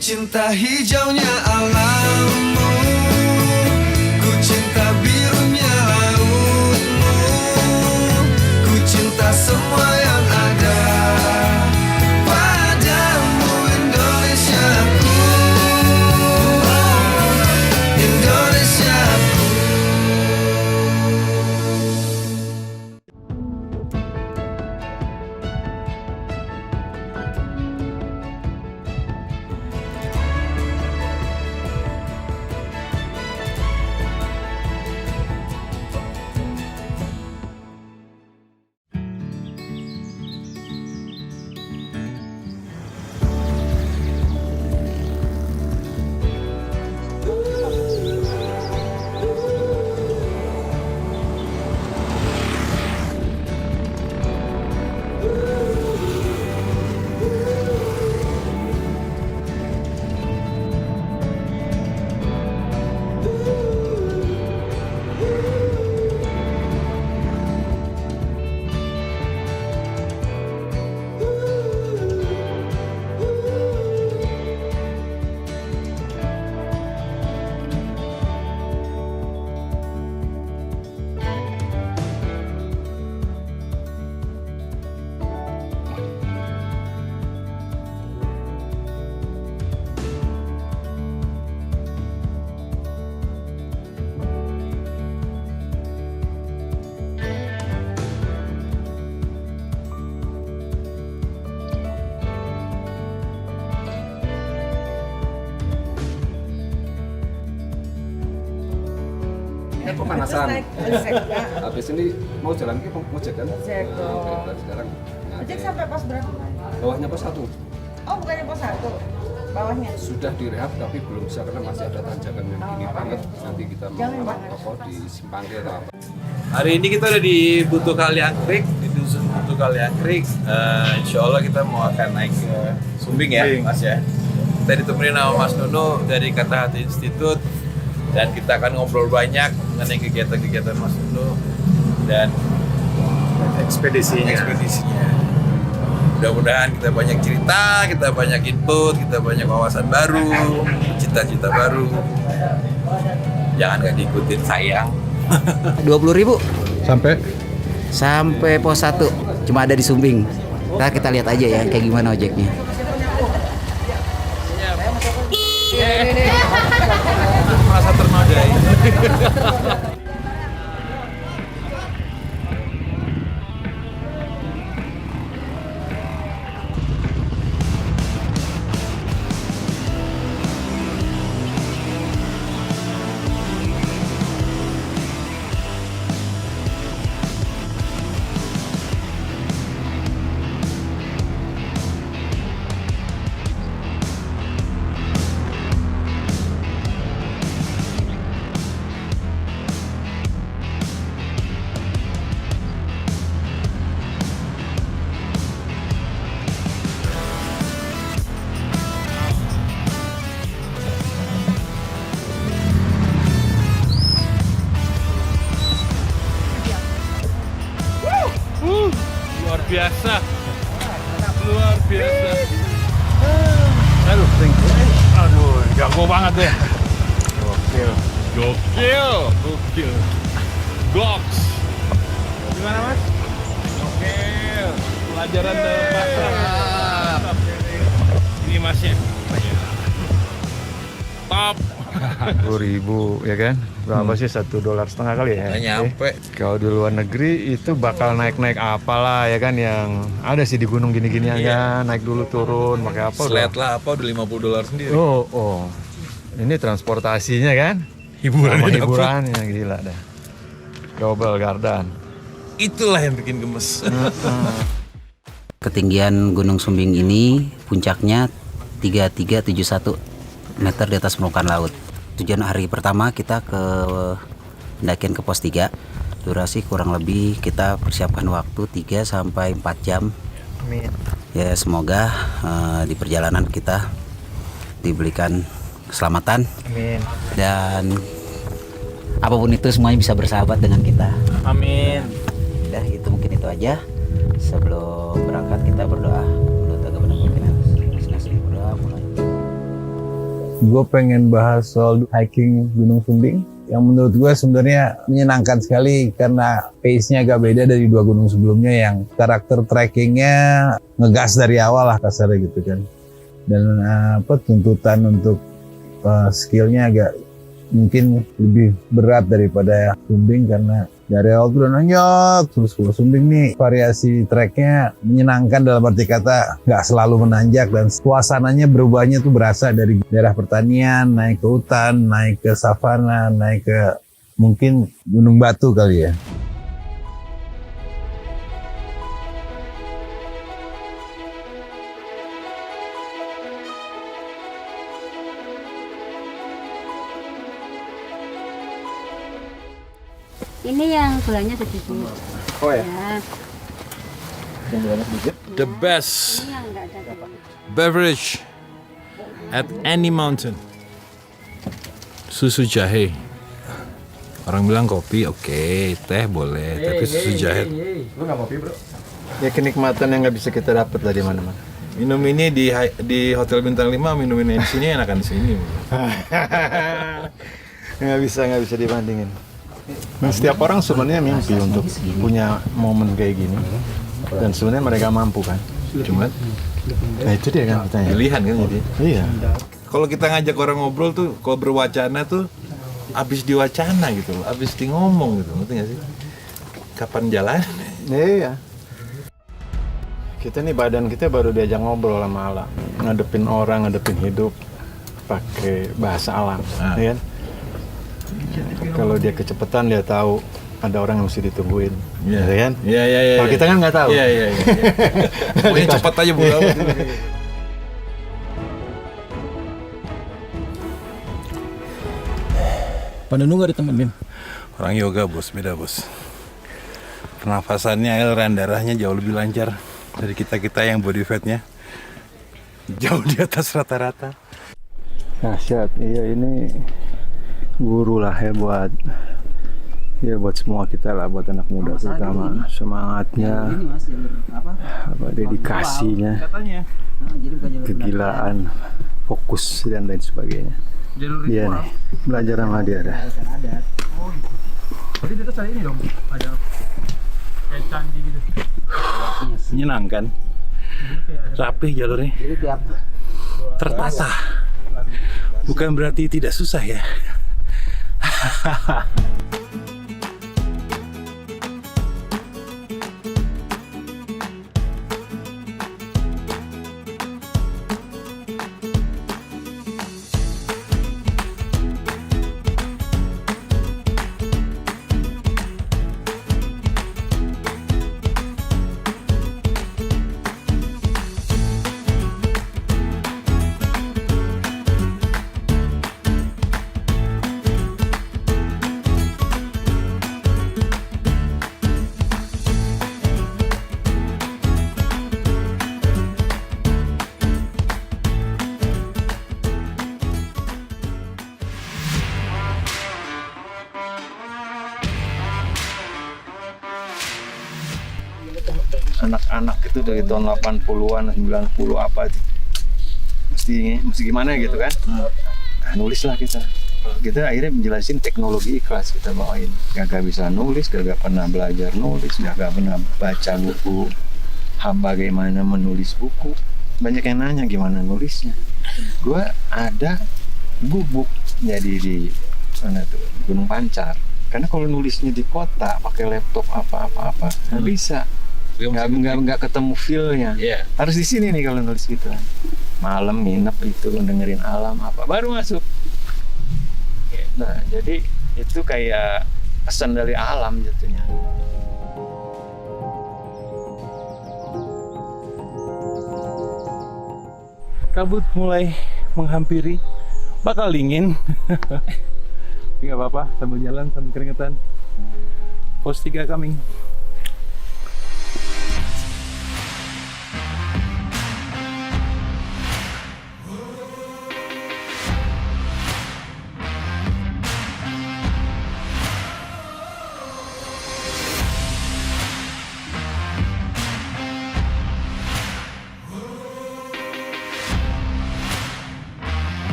cinta hijaunya alammu, ku cinta birunya lautmu, ku cinta semua yang ada padamu Indonesiaku, Indonesiaku. Pemanasan. Habis ini mau jalan ke mau ojek kan? Ojek dong. Oke, sekarang. Ojek sampai pos berapa? Bawahnya pos 1. Oh, bukannya pos 1. Bawahnya. Sudah direhab tapi belum bisa karena masih ada tanjakan yang tinggi banget. Nanti kita mau apa di Simpangke atau apa. Hari ini kita udah di Butuh Kaliangkrik, di dusun Butuh Kaliangkrik. Insya Allah kita mau akan naik ke Sumbing ya, Mas ya. Kita ditemenin sama Mas Nuno dari Kata Hati Institute. Dan kita akan ngobrol banyak mengenai kegiatan-kegiatan Mas Nuno dan ekspedisinya. Mudah-mudahan kita banyak cerita, kita banyak input, kita banyak wawasan baru, cita-cita baru. Jangan gak diikutin sayang. 20.000 Sampai pos 1, cuma ada di Sumbing. Kita lihat aja ya kayak gimana ojeknya. Merasa ternodai. Luar biasa. Aduh, jago banget ya. Gokil. Goks. Gimana Mas? Gokil. Pelajaran dalam bahasa. Ini Masnya. Top. 10.000 ya kan? Berapa sih $1.50 kali ya? Nggak nyampe. Kalau di luar negeri itu bakal naik-naik apalah ya kan, yang ada sih di gunung gini-ginian kan, naik dulu turun pakai apa? Sled lah apa udah $50 sendiri. Oh. Ini transportasinya kan? Hiburan Hiburannya gila dah. Double garden. Itulah yang bikin gemes. Ketinggian Gunung Sumbing ini puncaknya 3371 meter di atas permukaan laut. Tujuan hari pertama kita ke pendakian ke pos 3. Durasi kurang lebih kita persiapkan waktu 3 sampai 4 jam. Amin. Ya semoga di perjalanan kita diberikan keselamatan. Amin. Dan apapun itu semuanya bisa bersahabat dengan kita. Amin. Udah itu mungkin itu aja. Sebelum berangkat kita berdoa. Menurut agama dan keyakinan masing-masing berdoa mulai. gue pengen bahas soal hiking Gunung Sumbing yang menurut gue sebenarnya menyenangkan sekali karena pace-nya agak beda dari 2 gunung sebelumnya yang karakter trekkingnya ngegas dari awal lah kasarnya gitu kan. Dan tuntutan untuk skillnya agak mungkin lebih berat daripada Sumbing karena dari awal tuh udah nanjak terus. Kalau Sumbing nih variasi treknya menyenangkan dalam arti kata nggak selalu menanjak dan suasananya berubahnya tuh berasa dari daerah pertanian naik ke hutan, naik ke savana, naik ke mungkin gunung batu kali ya. Ini yang gulanya sedikit. Oh ya. Ya. The best Ini yang enggak ada gula. beverage at any mountain. Susu jahe. Orang bilang kopi, oke, teh boleh, tapi susu jahe. Lu nggak kopi bro? Ya kenikmatan yang nggak bisa kita dapat lah di mana-mana. Minum ini di Hotel Bintang 5, minum ini di sini enakan di sini. Nggak bisa dibandingin. Nah, setiap orang sebenarnya mimpi untuk punya momen kayak gini dan sebenarnya mereka mampu kan. Cuma Nah itu dia kan pertanyaan. pilihan kan jadi. Iya. Kalau kita ngajak orang ngobrol tuh, kalau berwacana tuh abis diwacana gitu loh, abis di ngomong gitu, ngerti nggak sih? Kapan jalan? Iya. Kita nih badan kita baru diajak ngobrol sama alam, ngadepin orang, ngadepin hidup pakai bahasa alam, ya kan? Kalau dia kecepatan dia tahu ada orang yang mesti ditungguin, ya kan? Iya. Kalau kita kan nggak tahu. Iya. Pokoknya cepat aja Bu. Pak Nunu nggak ditemenin? Orang yoga bos, beda bos. Pernafasannya, aliran darahnya jauh lebih lancar dari kita yang body fatnya jauh di atas rata-rata. Dahsyat, iya ini guru lah ya buat semua kita lah, buat anak muda terutama semangatnya, dedikasinya, kegilaan, fokus dan lain sebagainya. Iya nih, belajar sama dia dah. Berarti di atas ada ini dong, ada kayak candi gitu. Menyenangkan, rapih jalurnya, tertata. Bukan berarti tidak susah ya. Anak-anak itu dari tahun 80-an, 90 apa itu mesti gimana gitu kan. Nah, nulislah kita akhirnya menjelasin teknologi ikhlas kita bawain. Gak bisa nulis, gak pernah belajar nulis, gak pernah baca buku bagaimana menulis buku. Banyak yang nanya gimana nulisnya. Gue ada gubuk jadi di mana tuh, Gunung Pancar. Karena kalau nulisnya di kota pakai laptop apa nggak bisa. Nggak ketemu feel-nya. Harus di sini nih kalau nulis gitu. Malam nginep itu dengerin alam apa baru masuk. Nah jadi itu kayak pesan dari alam jatuhnya. Kabut mulai menghampiri, bakal dingin. Tapi nggak apa-apa, sambil jalan sambil keringetan. Pos 3 coming.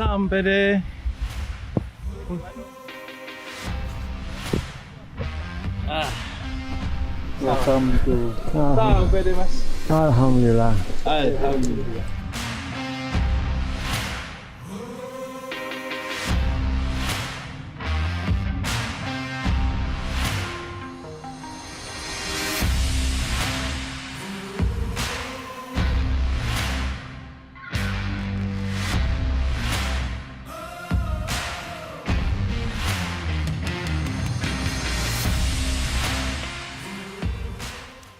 Sampai deh. Sampai deh Mas. Alhamdulillah. Alhamdulillah.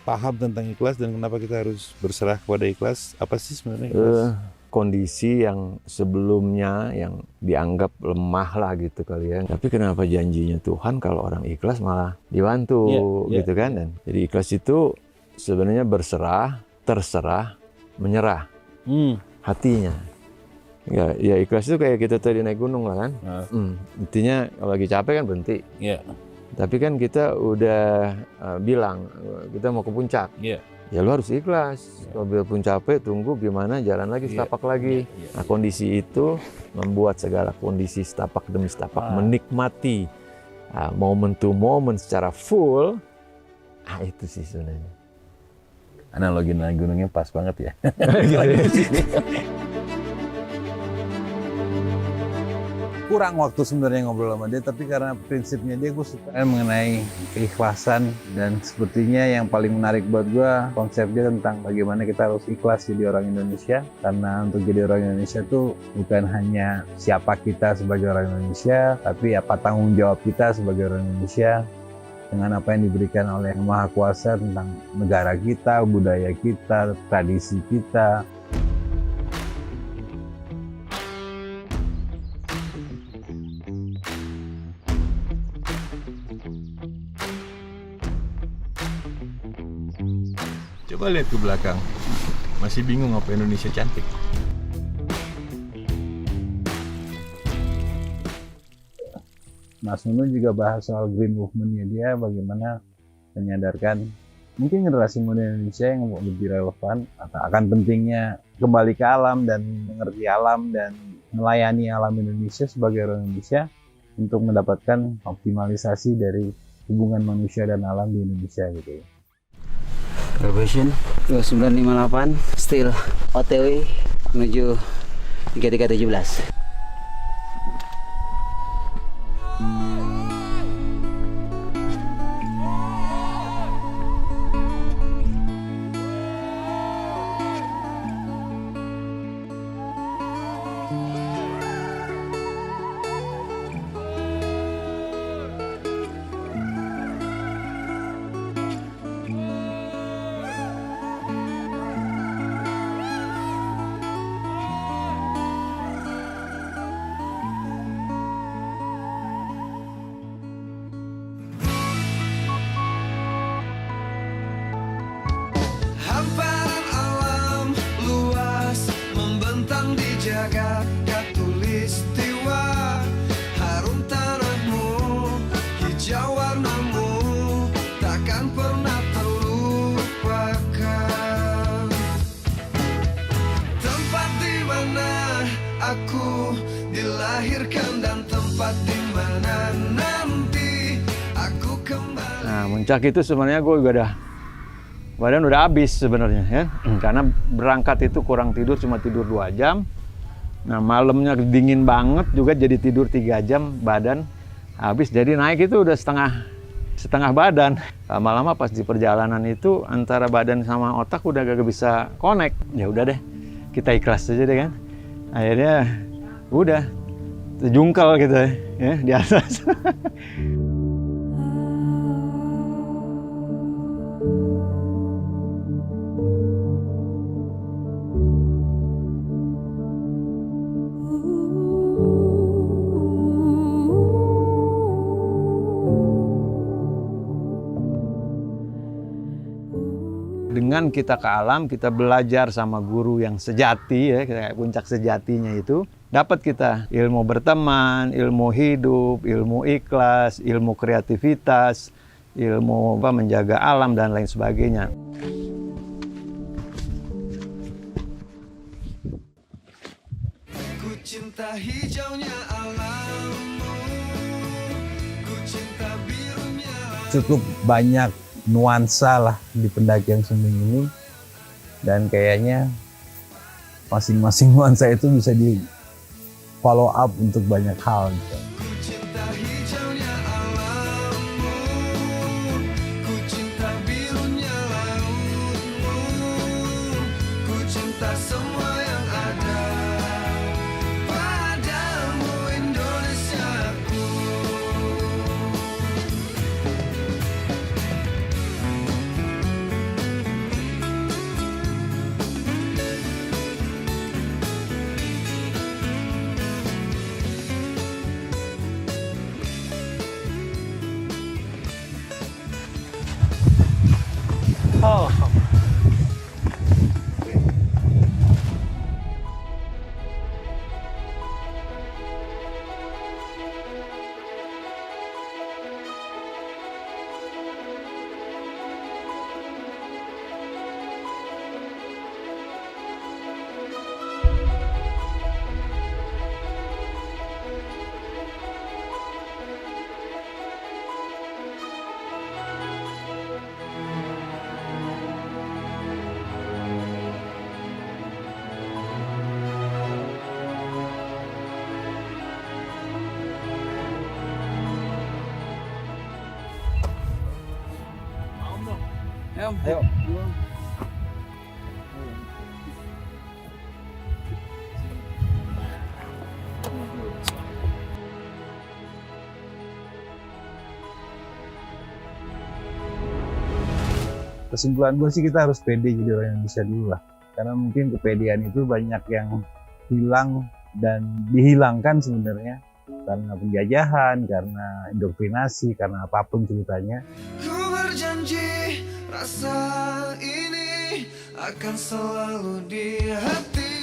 Paham tentang ikhlas dan kenapa kita harus berserah kepada ikhlas? Apa sih sebenarnya ikhlas? Kondisi yang sebelumnya yang dianggap lemah lah gitu kali ya. Tapi kenapa janjinya Tuhan kalau orang ikhlas malah dibantu gitu kan? Dan jadi ikhlas itu sebenarnya berserah, terserah, menyerah hatinya. Ya ikhlas itu kayak kita tadi naik gunung lah kan. Intinya kalau lagi capek kan berhenti. Tapi kan kita udah bilang kita mau ke puncak. Ya lu harus ikhlas. Kalau biarpun capek, tunggu gimana jalan lagi, setapak lagi. Nah kondisi itu membuat segala kondisi setapak demi setapak menikmati moment to moment secara full. Itu sih sebenarnya. Analogi naik gunungnya pas banget ya. Kurang waktu sebenarnya ngobrol sama dia, tapi karena prinsipnya dia gue suka mengenai keikhlasan, dan sepertinya yang paling menarik buat gue konsepnya tentang bagaimana kita harus ikhlas jadi orang Indonesia. Karena untuk jadi orang Indonesia tuh bukan hanya siapa kita sebagai orang Indonesia, tapi apa tanggung jawab kita sebagai orang Indonesia dengan apa yang diberikan oleh Yang Maha Kuasa tentang negara kita, budaya kita, tradisi kita. Coba lihat ke belakang. Masih bingung apa Indonesia cantik. Mas Nunu juga bahas soal green movement-nya dia, bagaimana menyadarkan mungkin generasi muda Indonesia yang lebih relevan akan pentingnya kembali ke alam dan mengerti alam dan melayani alam Indonesia sebagai orang Indonesia untuk mendapatkan optimalisasi dari hubungan manusia dan alam di Indonesia gitu. Elevation 2958, still OTW menuju 3317. Hamparan alam luas membentang di jagat khatulistiwa. Harum tanahmu, hijau warnamu, takkan pernah terlupakan. Tempat di mana aku dilahirkan dan tempat di mana nanti aku kembali. Nah, puncak itu sebenarnya gue juga badan udah habis sebenarnya ya. Karena berangkat itu kurang tidur, cuma tidur 2 jam. Nah, malamnya dingin banget juga jadi tidur 3 jam, badan habis. Jadi naik itu udah setengah badan. Lama-lama pas di perjalanan itu antara badan sama otak udah gak bisa connect. Ya udah deh, kita ikhlas aja deh kan. Akhirnya udah terjungkal gitu ya di atas. Dengan kita ke alam, kita belajar sama guru yang sejati ya, kayak puncak sejatinya itu, dapat kita ilmu berteman, ilmu hidup, ilmu ikhlas, ilmu kreativitas, ilmu menjaga alam dan lain sebagainya. Ku cinta cinta hijaunya alammu, ku cinta birunya laut. Cukup banyak nuansa lah di pendakian Sumbing ini, dan kayaknya masing-masing nuansa itu bisa di follow up untuk banyak hal gitu. Ku cinta hijaunya alammu, ku cinta birunya lautmu, ku cinta semua yang ada padamu Indonesiaku. Ayo. Kesimpulan gue sih kita harus pede jadi orang Indonesia dulu lah, karena mungkin kepedean itu banyak yang hilang dan dihilangkan sebenarnya karena penjajahan, karena indoktrinasi, karena apapun ceritanya. Ku berjanji rasa ini akan selalu di hati.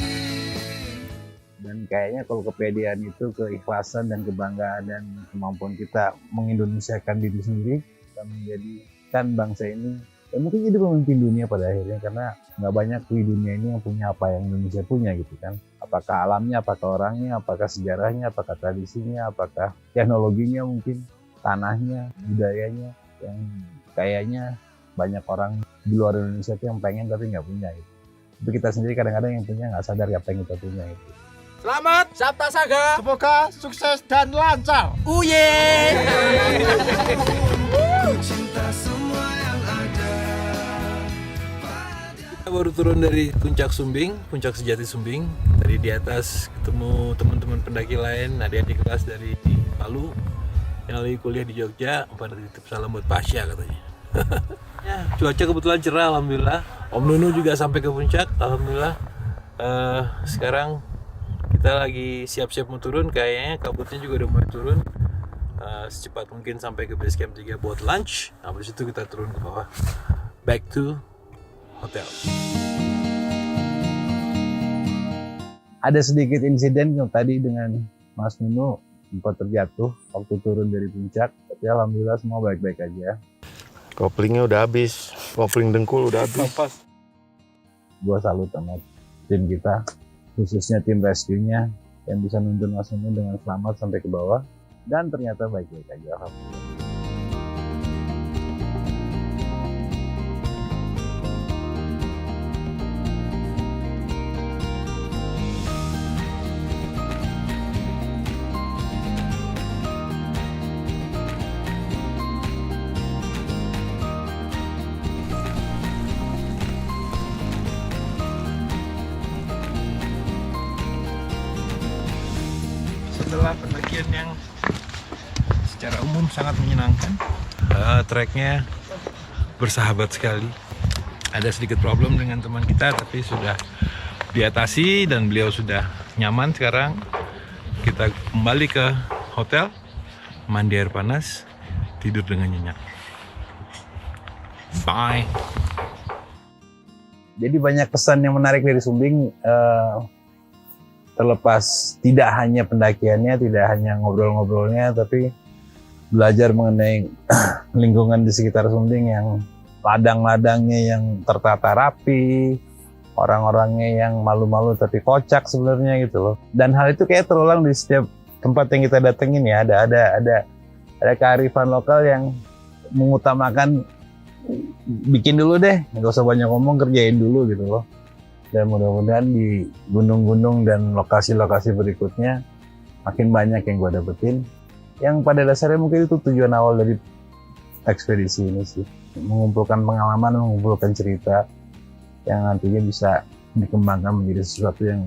Dan kayaknya kalau kepedean itu keikhlasan dan kebanggaan dan kemampuan kita mengindonesiakan diri sendiri, kita menjadikan bangsa ini dan mungkin jadi pemimpin dunia pada akhirnya, karena nggak banyak di dunia ini yang punya apa yang Indonesia punya gitu kan. Apakah alamnya, apakah orangnya, apakah sejarahnya, apakah tradisinya, apakah teknologinya, mungkin tanahnya, budayanya, yang kayaknya banyak orang di luar Indonesia itu yang pengen tapi nggak punya gitu. Tapi kita sendiri kadang-kadang yang punya nggak sadar apa yang kita punya itu. Selamat Sabta Saga. Semoga sukses dan lancar. Uye. Ku cinta semua yang ada. Kita baru turun dari puncak Sumbing, puncak sejati Sumbing. Tadi di atas ketemu teman-teman pendaki lain, adik-adik kelas dari Palu yang lagi kuliah di Jogja. Pada titip salam buat Pasya katanya. Ya, cuaca kebetulan cerah, alhamdulillah. Om Nunu juga sampai ke puncak, alhamdulillah. Sekarang kita lagi siap-siap mau turun, kayaknya kabutnya juga udah mulai turun. Secepat mungkin sampai ke base camp 3 buat lunch. Habis itu kita turun ke bawah, back to hotel. Ada sedikit insiden yang tadi dengan Mas Nunu sempat terjatuh waktu turun dari puncak, tapi alhamdulillah semua baik-baik aja. Koplingnya udah habis, kopling dengkul udah habis. Gua salut sama tim kita, khususnya tim rescue-nya yang bisa nuntun Mas Nunu dengan selamat sampai ke bawah, dan ternyata baik-baik aja, alhamdulillah. Setelah pendakian yang secara umum sangat menyenangkan, treknya bersahabat sekali. Ada sedikit problem dengan teman kita, tapi sudah diatasi dan beliau sudah nyaman. Sekarang kita kembali ke hotel, mandi air panas, tidur dengan nyenyak. Bye. Jadi banyak pesan yang menarik dari Sumbing, terlepas tidak hanya pendakiannya, tidak hanya ngobrol-ngobrolnya, tapi belajar mengenai lingkungan di sekitar Sumbing yang ladang-ladangnya yang tertata rapi, orang-orangnya yang malu-malu tapi kocak sebenarnya gitu loh. Dan hal itu kayak terulang di setiap tempat yang kita datengin ya. Ada kearifan lokal yang mengutamakan bikin dulu deh, nggak usah banyak ngomong, kerjain dulu gitu loh. Dan mudah-mudahan di gunung-gunung dan lokasi-lokasi berikutnya makin banyak yang gue dapetin. Yang pada dasarnya mungkin itu tujuan awal dari ekspedisi ini sih, mengumpulkan pengalaman, mengumpulkan cerita yang nantinya bisa dikembangkan menjadi sesuatu yang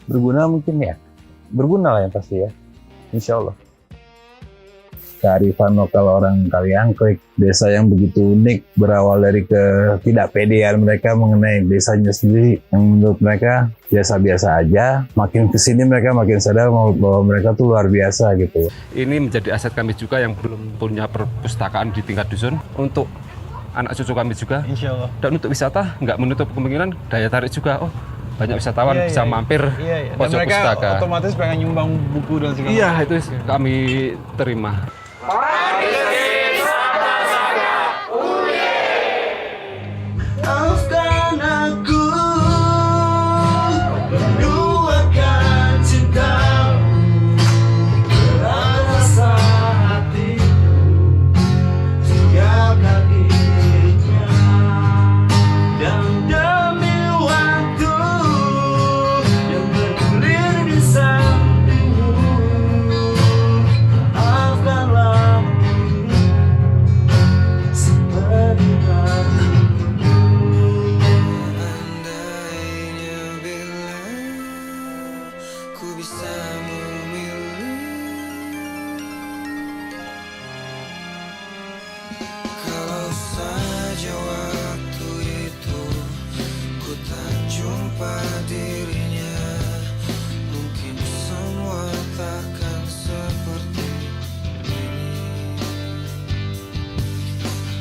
berguna mungkin ya. Berguna lah yang pasti ya, insya Allah. Kearifan lokal orang Kaliangkrik, desa yang begitu unik, berawal dari ketidakpedean mereka mengenai desanya sendiri, yang menurut mereka biasa-biasa aja. Makin kesini mereka makin sadar bahwa mereka tuh luar biasa gitu. Ini menjadi aset kami juga yang belum punya perpustakaan di tingkat dusun, untuk anak cucu kami juga. Insya Allah. Dan untuk wisata nggak menutup kemungkinan daya tarik juga. Oh, banyak wisatawan bisa mampir Dan pojok mereka pustaka. otomatis pengen nyumbang buku dan segala Iya, itu kami terima. Maafkan aku menduakan cintamu, rasa hatiku tinggalkan dirinya, dan demi waktu yang bergulir di sampingmu, maafkanlah seperti hatiku. Andainya bila ku bisa memilih, kalau saja waktu itu ku tak jumpa dirinya, mungkin semua takkan seperti ini.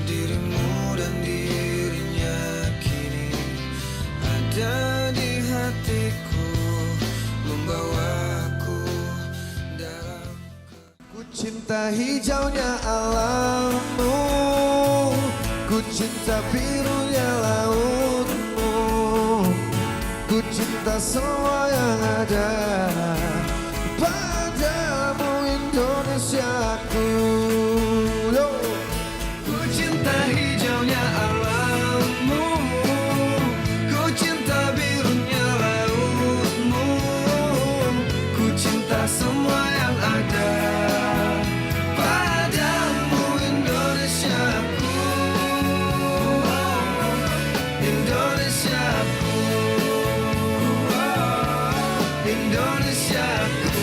Dirimu dan dirinya kini ada di hatiku, membawaku dalam. Ku cinta hijaunya alammu, ku cinta birunya lautmu, ku cinta semua yang ada padamu, Indonesiaku. Yo. Ku cinta hijaunya alammu, ku cinta birunya lautmu, ku cinta semua yang ada padamu, Indonesiaku. Indonesiaku, Indonesiaku.